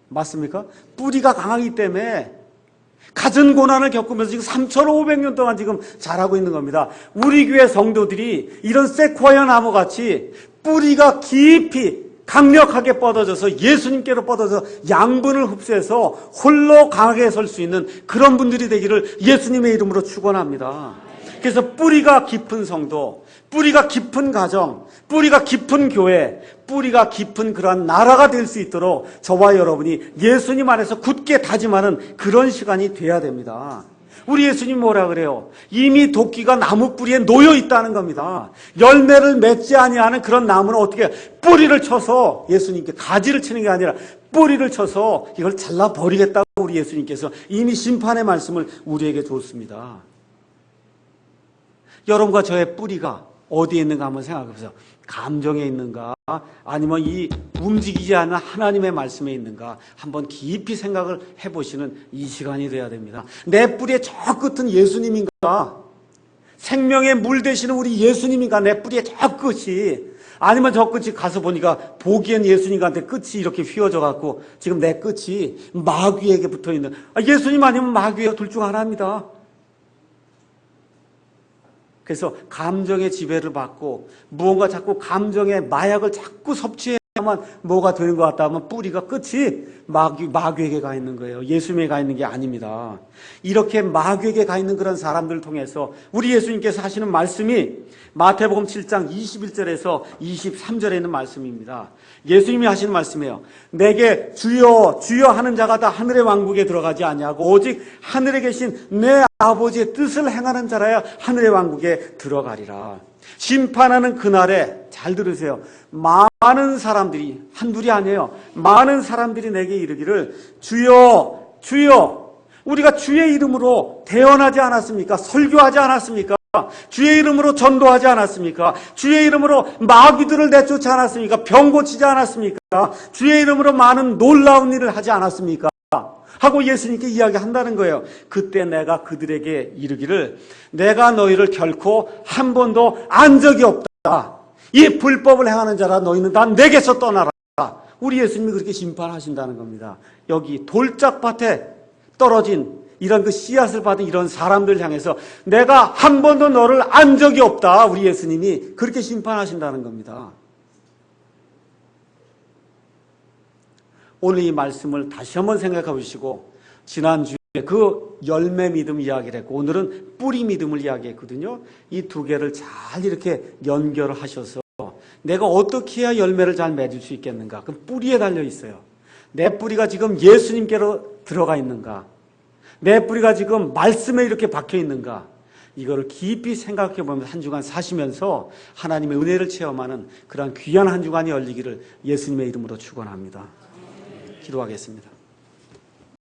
맞습니까? 뿌리가 강하기 때문에 갖은 고난을 겪으면서 지금 3500년 동안 지금 자라고 있는 겁니다. 우리 교회 성도들이 이런 세코야 나무같이 뿌리가 깊이 강력하게 뻗어져서 예수님께로 뻗어서 양분을 흡수해서 홀로 강하게 설 수 있는 그런 분들이 되기를 예수님의 이름으로 축원합니다. 그래서 뿌리가 깊은 성도, 뿌리가 깊은 가정, 뿌리가 깊은 교회, 뿌리가 깊은 그러한 나라가 될 수 있도록 저와 여러분이 예수님 안에서 굳게 다짐하는 그런 시간이 돼야 됩니다. 우리 예수님 뭐라 그래요? 이미 도끼가 나무 뿌리에 놓여 있다는 겁니다. 열매를 맺지 아니하는 그런 나무는 어떻게 뿌리를 쳐서 예수님께 가지를 치는 게 아니라 뿌리를 쳐서 이걸 잘라버리겠다고 우리 예수님께서 이미 심판의 말씀을 우리에게 줬습니다. 여러분과 저의 뿌리가 어디에 있는가 한번 생각해 보세요. 감정에 있는가? 아니면 이 움직이지 않는 하나님의 말씀에 있는가? 한번 깊이 생각을 해보시는 이 시간이 돼야 됩니다. 내 뿌리의 저 끝은 예수님인가? 생명의 물 되시는 우리 예수님인가? 내 뿌리의 저 끝이. 아니면 저 끝이 가서 보니까 보기엔 예수님한테 끝이 이렇게 휘어져 갖고 지금 내 끝이 마귀에게 붙어 있는, 예수님 아니면 마귀예요. 둘 중 하나입니다. 그래서 감정의 지배를 받고 무언가 자꾸 감정의 마약을 자꾸 섭취해야만 뭐가 되는 것 같다 하면 뿌리가 끝이 마귀에게 가 있는 거예요. 예수님에게 가 있는 게 아닙니다. 이렇게 마귀에게 가 있는 그런 사람들을 통해서 우리 예수님께서 하시는 말씀이 마태복음 7장 21절에서 23절에 있는 말씀입니다. 예수님이 하시는 말씀이에요. 내게 주여 주여 하는 자가 다 하늘의 왕국에 들어가지 아니하고 오직 하늘에 계신 내 아버지의 뜻을 행하는 자라야 하늘의 왕국에 들어가리라. 심판하는 그날에 잘 들으세요. 많은 사람들이, 한둘이 아니에요. 많은 사람들이 내게 이르기를 주여 주여, 우리가 주의 이름으로 대언하지 않았습니까? 설교하지 않았습니까? 주의 이름으로 전도하지 않았습니까? 주의 이름으로 마귀들을 내쫓지 않았습니까? 병 고치지 않았습니까? 주의 이름으로 많은 놀라운 일을 하지 않았습니까? 하고 예수님께 이야기한다는 거예요. 그때 내가 그들에게 이르기를 내가 너희를 결코 한 번도 안 적이 없다. 이 불법을 행하는 자라 너희는 다 내게서 떠나라. 우리 예수님이 그렇게 심판하신다는 겁니다. 여기 돌짝밭에 떨어진 이런 그 씨앗을 받은 이런 사람들 향해서 내가 한 번도 너를 안 적이 없다. 우리 예수님이 그렇게 심판하신다는 겁니다. 오늘 이 말씀을 다시 한번 생각해 보시고 지난주에 그 열매 믿음 이야기를 했고 오늘은 뿌리 믿음을 이야기했거든요. 이 두 개를 잘 이렇게 연결하셔서 내가 어떻게 해야 열매를 잘 맺을 수 있겠는가? 그 뿌리에 달려 있어요. 내 뿌리가 지금 예수님께로 들어가 있는가? 내 뿌리가 지금 말씀에 이렇게 박혀 있는가? 이거를 깊이 생각해 보면서 한 주간 사시면서 하나님의 은혜를 체험하는 그러한 귀한 한 주간이 열리기를 예수님의 이름으로 축원합니다. 기도하겠습니다.